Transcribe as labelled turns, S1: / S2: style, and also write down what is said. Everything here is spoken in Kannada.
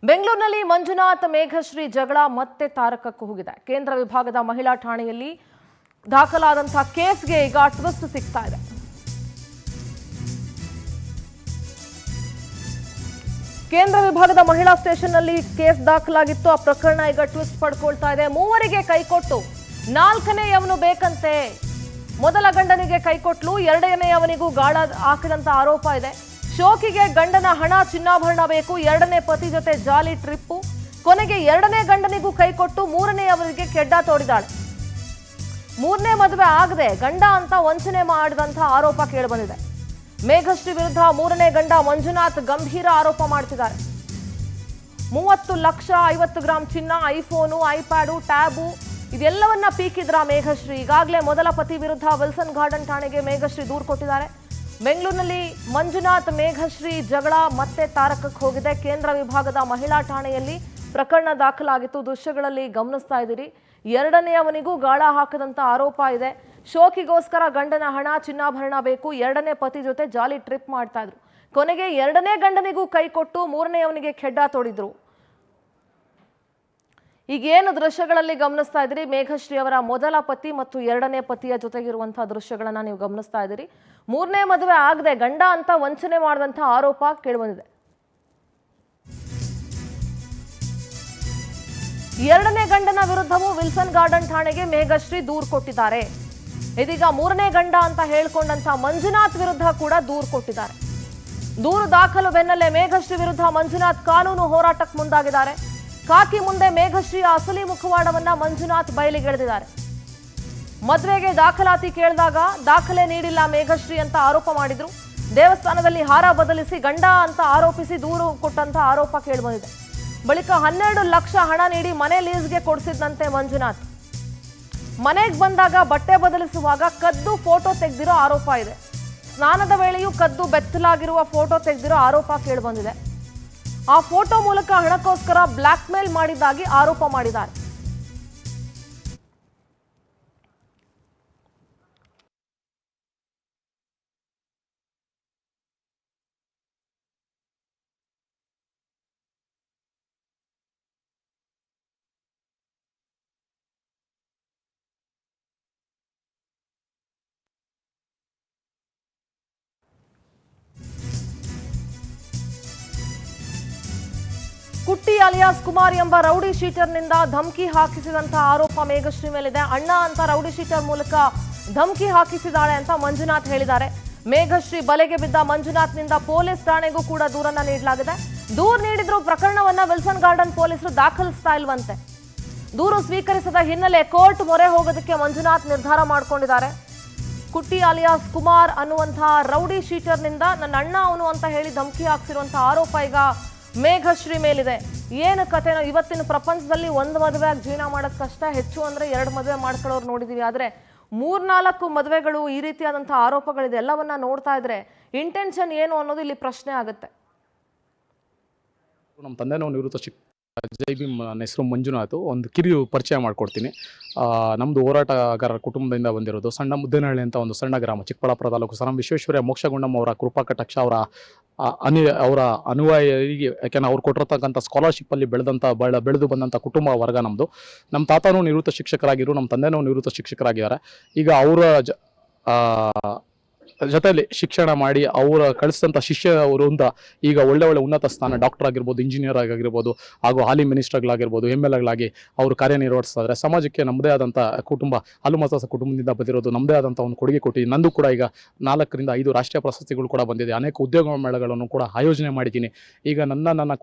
S1: ಬೆಂಗಳೂರಿನಲ್ಲಿ ಮಂಜುನಾಥ್ ಮೇಘಶ್ರೀ ಜಗಳ ಮತ್ತೆ ತಾರಕಕ್ಕೂ ಹೋಗಿದೆ. ಕೇಂದ್ರ ವಿಭಾಗದ ಮಹಿಳಾ ಠಾಣೆಯಲ್ಲಿ ದಾಖಲಾದಂತಹ ಕೇಸ್ಗೆ ಈಗ ಟ್ವಿಸ್ಟ್ ಸಿಗ್ತಾ ಇದೆ. ಕೇಂದ್ರ ವಿಭಾಗದ ಮಹಿಳಾ ಸ್ಟೇಷನ್ನಲ್ಲಿ ಕೇಸ್ ದಾಖಲಾಗಿತ್ತು. ಆ ಪ್ರಕರಣ ಈಗ ಟ್ವಿಸ್ಟ್ ಪಡ್ಕೊಳ್ತಾ ಇದೆ. ಮೂವರಿಗೆ ಕೈಕೊಟ್ಟು ನಾಲ್ಕನೆಯವನು ಬೇಕಂತೆ. ಮೊದಲ ಗಂಡನಿಗೆ ಕೈಕೊಟ್ಲು, ಎರಡನೆಯವನಿಗೂ ಗಾಳ ಹಾಕಿದಂತ ಆರೋಪ ಇದೆ. ಶೋಕಿಗೆ ಗಂಡನ ಹಣ ಚಿನ್ನಾಭರಣ ಬೇಕು, ಎರಡನೇ ಪತಿ ಜೊತೆ ಜಾಲಿ ಟ್ರಿಪ್ಪು. ಕೊನೆಗೆ ಎರಡನೇ ಗಂಡನಿಗೂ ಕೈಕೊಟ್ಟು ಮೂರನೆಯವರಿಗೆ ಕೆಡ್ಡ ತೋಡಿದಾಳೆ. ಮೂರನೇ ಮದುವೆ ಆಗದೆ ಗಂಡ ಅಂತ ವಂಚನೆ ಮಾಡಿದಂತ ಆರೋಪ ಕೇಳಿಬಂದಿದೆ. ಮೇಘಶ್ರೀ ವಿರುದ್ಧ ಮೂರನೇ ಗಂಡ ಮಂಜುನಾಥ್ ಗಂಭೀರ ಆರೋಪ ಮಾಡ್ತಿದ್ದಾರೆ. 30 ಲಕ್ಷ 50 ಗ್ರಾಂ ಚಿನ್ನ, ಐಫೋನು, ಐಪ್ಯಾಡು, ಟ್ಯಾಬು ಇದೆಲ್ಲವನ್ನ ಪೀಕಿದ್ರ ಮೇಘಶ್ರೀ. ಈಗಾಗಲೇ ಮೊದಲ ಪತಿ ವಿರುದ್ಧ ವಿಲ್ಸನ್ ಗಾರ್ಡನ್ ಠಾಣೆಗೆ ಮೇಘಶ್ರೀ ದೂರು ಕೊಟ್ಟಿದ್ದಾರೆ. ಬೆಂಗಳೂರಿನಲ್ಲಿ ಮಂಜುನಾಥ್ ಮೇಘಶ್ರೀ ಜಗಳ ಮತ್ತೆ ತಾರಕಕ್ಕೆ ಹೋಗಿದೆ. ಕೇಂದ್ರ ವಿಭಾಗದ ಮಹಿಳಾ ಠಾಣೆಯಲ್ಲಿ ಪ್ರಕರಣ ದಾಖಲಾಗಿತ್ತು. ದೃಶ್ಯಗಳಲ್ಲಿ ಗಮನಿಸ್ತಾ ಇದ್ದೀರಿ. ಎರಡನೆಯವನಿಗೂ ಗಾಳ ಹಾಕದಂತ ಆರೋಪ ಇದೆ. ಶೋಕಿಗೋಸ್ಕರ ಗಂಡನ ಹಣ ಚಿನ್ನಾಭರಣ ಬೇಕು, ಎರಡನೇ ಪತಿ ಜೊತೆ ಜಾಲಿ ಟ್ರಿಪ್ ಮಾಡ್ತಾ ಇದ್ರು. ಕೊನೆಗೆ ಎರಡನೇ ಗಂಡನಿಗೂ ಕೈ ಕೊಟ್ಟು ಮೂರನೆಯವನಿಗೆ ಕೆಡ್ಡ ತೋಡಿದ್ರು. ಈಗೇನು ದೃಶ್ಯಗಳಲ್ಲಿ ಗಮನಿಸ್ತಾ ಇದ್ದೀರಿ, ಮೇಘಶ್ರೀ ಅವರ ಮೊದಲ ಪತಿ ಮತ್ತು ಎರಡನೇ ಪತಿಯ ಜೊತೆಗಿರುವಂತಹ ದೃಶ್ಯಗಳನ್ನ ನೀವು ಗಮನಿಸ್ತಾ ಇದ್ದೀರಿ. ಮೂರನೇ ಮದುವೆ ಆಗದೆ ಗಂಡ ಅಂತ ವಂಚನೆ ಮಾಡಿದಂತ ಆರೋಪ ಕೇಳಿಬಂದಿದೆ. ಎರಡನೇ ಗಂಡನ ವಿರುದ್ಧವೂ ವಿಲ್ಸನ್ ಗಾರ್ಡನ್ ಠಾಣೆಗೆ ಮೇಘಶ್ರೀ ದೂರು ಕೊಟ್ಟಿದ್ದಾರೆ. ಇದೀಗ ಮೂರನೇ ಗಂಡ ಅಂತ ಹೇಳ್ಕೊಂಡಂತ ಮಂಜುನಾಥ್ ವಿರುದ್ಧ ಕೂಡ ದೂರು ಕೊಟ್ಟಿದ್ದಾರೆ. ದೂರು ದಾಖಲು ಬೆನ್ನಲ್ಲೇ ಮೇಘಶ್ರೀ ವಿರುದ್ಧ ಮಂಜುನಾಥ್ ಕಾನೂನು ಹೋರಾಟಕ್ಕೆ ಮುಂದಾಗಿದ್ದಾರೆ. ಕಾಕಿ ಮುಂದೆ ಮೇಘಶ್ರೀಯ ಅಸಲಿ ಮುಖವಾಡವನ್ನ ಮಂಜುನಾಥ್ ಬಯಲಿಗೆಳೆದಿದ್ದಾರೆ. ಮದುವೆಗೆ ದಾಖಲಾತಿ ಕೇಳಿದಾಗ ದಾಖಲೆ ನೀಡಿಲ್ಲ ಮೇಘಶ್ರೀ ಅಂತ ಆರೋಪ ಮಾಡಿದ್ರು. ದೇವಸ್ಥಾನದಲ್ಲಿ ಹಾರ ಬದಲಿಸಿ ಗಂಡ ಅಂತ ಆರೋಪಿಸಿ ದೂರು ಕೊಟ್ಟಂತ ಆರೋಪ ಕೇಳಿಬಂದಿದೆ. ಬಳಿಕ 12 ಲಕ್ಷ ಹಣ ನೀಡಿ ಮನೆ ಲೀಸ್ಗೆ ಕೊಡಿಸಿದಂತೆ ಮಂಜುನಾಥ್. ಮನೆಗೆ ಬಂದಾಗ ಬಟ್ಟೆ ಬದಲಿಸುವಾಗ ಕದ್ದು ಫೋಟೋ ತೆಗೆದಿರೋ ಆರೋಪ ಇದೆ. ಸ್ನಾನದ ವೇಳೆಯೂ ಕದ್ದು ಬೆತ್ತಲಾಗಿರುವ ಫೋಟೋ ತೆಗೆದಿರೋ ಆರೋಪ ಕೇಳಿಬಂದಿದೆ. ಆ ಫೋಟೋ ಮೂಲಕ ಹಣಕ್ಕೋಸ್ಕರ ಬ್ಲಾಕ್ ಮೇಲ್ ಮಾಡಿದ್ದಾಗಿ ಆರೋಪ ಮಾಡಿದ್ದಾರೆ. ಕುಟ್ಟಿ ಅಲಿಯಾಸ್ ಕುಮಾರ್ ಎಂಬ ರೌಡಿ ಶೀಟರ್ನಿಂದ ಧಮಕಿ ಹಾಕಿಸಿದಂತಹ ಆರೋಪ ಮೇಘಶ್ರೀ ಮೇಲಿದೆ. ಅಣ್ಣ ಅಂತ ರೌಡಿ ಶೀಟರ್ ಮೂಲಕ ಧಮಕಿ ಹಾಕಿಸಿದಾಳೆ ಅಂತ ಮಂಜುನಾಥ್ ಹೇಳಿದ್ದಾರೆ. ಮೇಘಶ್ರೀ ಬಲೆಗೆ ಬಿದ್ದ ಮಂಜುನಾಥ್ನಿಂದ ಪೊಲೀಸ್ ಠಾಣೆಗೂ ಕೂಡ ದೂರನ್ನ ನೀಡಲಾಗಿದೆ. ದೂರು ನೀಡಿದ್ರು ಪ್ರಕರಣವನ್ನ ವಿಲ್ಸನ್ ಗಾರ್ಡನ್ ಪೊಲೀಸರು ದಾಖಲಿಸ್ತಾ ಇಲ್ವಂತೆ. ದೂರು ಸ್ವೀಕರಿಸದ ಹಿನ್ನೆಲೆ ಕೋರ್ಟ್ ಮೊರೆ ಹೋಗೋದಕ್ಕೆ ಮಂಜುನಾಥ್ ನಿರ್ಧಾರ ಮಾಡ್ಕೊಂಡಿದ್ದಾರೆ. ಕುಟ್ಟಿ ಅಲಿಯಾಸ್ ಕುಮಾರ್ ಅನ್ನುವಂತಹ ರೌಡಿ ಶೀಟರ್ನಿಂದ ನನ್ನ ಅಣ್ಣ ಅವನು ಅಂತ ಹೇಳಿ ಧಮಕಿ ಹಾಕ್ಸಿರುವಂತಹ ಆರೋಪ ಈಗ ಮೇಘಶ್ರೀ ಮೇಲಿದೆ. ಏನು ಕಥೆನೋ, ಇವತ್ತಿನ ಪ್ರಪಂಚದಲ್ಲಿ ಒಂದು ಮದುವೆ ಆಗಿ ಜೀವನ ಮಾಡೋದು ಕಷ್ಟ, ಹೆಚ್ಚು ಅಂದ್ರೆ 2 ಮದುವೆ ಮಾಡ್ಕೊಳ್ಳೋರು ನೋಡಿದೀವಿ. ಆದ್ರೆ 3-4 ಮದುವೆಗಳು ಈ ರೀತಿಯಾದಂತಹ ಆರೋಪಗಳಿದೆ. ಎಲ್ಲವನ್ನ ನೋಡ್ತಾ ಇದ್ರೆ ಇಂಟೆನ್ಷನ್ ಏನು ಅನ್ನೋದು ಇಲ್ಲಿ ಪ್ರಶ್ನೆ ಆಗುತ್ತೆ.
S2: ನಮ್ಮ ತಂದೆನೋ ನಿವೃತ್ತ ಜೈ ಭೀಮ್. ನನ್ನ ಹೆಸರು ಮಂಜುನಾಥ್. ಒಂದು ಕಿರಿಯ ಪರಿಚಯ ಮಾಡ್ಕೊಡ್ತೀನಿ. ನಮ್ಮದು ಹೋರಾಟಗಾರರ ಕುಟುಂಬದಿಂದ ಬಂದಿರೋದು. ಸಣ್ಣ ಮುದ್ದೇನಹಳ್ಳಿ ಅಂತ ಒಂದು ಸಣ್ಣ ಗ್ರಾಮ, ಚಿಕ್ಕಬಳ್ಳಾಪುರ ತಾಲೂಕು. ಸರ್, ವಿಶ್ವೇಶ್ವರಯ್ಯ ಮೋಕ್ಷಗುಂಡಮ್ಮ ಅವರ ಕೃಪಾ ಕಟಾಕ್ಷ ಅವರ ಅನುಯಾಯಿಗೆ, ಯಾಕೆಂದ್ರೆ ಅವ್ರು ಕೊಟ್ಟಿರ್ತಕ್ಕಂಥ ಸ್ಕಾಲರ್ಶಿಪ್ಪಲ್ಲಿ ಬೆಳೆದು ಬಂದಂಥ ಕುಟುಂಬ ವರ್ಗ ನಮ್ಮದು. ನಮ್ಮ ತಾತನೂ ನಿವೃತ್ತ ಶಿಕ್ಷಕರಾಗಿರು, ನಮ್ಮ ತಂದೆನೂ ನಿವೃತ್ತ ಶಿಕ್ಷಕರಾಗಿದ್ದಾರೆ. ಈಗ ಅವರ ಜೊತೆಯಲ್ಲಿ ಶಿಕ್ಷಣ ಮಾಡಿ ಅವರ ಕಳಿಸಿದಂಥ ಶಿಷ್ಯರು ಅಂತ ಈಗ ಒಳ್ಳೆ ಉನ್ನತ ಸ್ಥಾನ, ಡಾಕ್ಟರ್ ಆಗಿರ್ಬೋದು, ಇಂಜಿನಿಯರ್ ಆಗಿರ್ಬೋದು, ಹಾಗೂ ಹಾಲಿ ಮಿನಿಸ್ಟರ್ಗಳಾಗಿರ್ಬೋದು, MLAಗಳಾಗಿ ಅವರು ಕಾರ್ಯನಿರ್ವಹಿಸ್ತಾ ಇದ್ದಾರೆ. ಸಮಾಜಕ್ಕೆ ನಮ್ಮದೇ ಆದಂಥ ಕುಟುಂಬ, ಹಾಲುಮತಸ ಕುಟುಂಬದಿಂದ ಬಂದಿರೋದು, ನಮ್ಮದೇ ಆದಂಥ ಒಂದು ಕೊಡುಗೆ ಕೊಟ್ಟಿದ್ದೀನಿ. ನಂದು ಕೂಡ ಈಗ 4 ರಿಂದ 5 ರಾಷ್ಟ್ರೀಯ ಪ್ರಶಸ್ತಿಗಳು ಕೂಡ ಬಂದಿದೆ. ಅನೇಕ ಉದ್ಯೋಗ ಮೇಳಗಳನ್ನು ಕೂಡ ಆಯೋಜನೆ ಮಾಡಿದ್ದೀನಿ. ಈಗ ನನ್ನ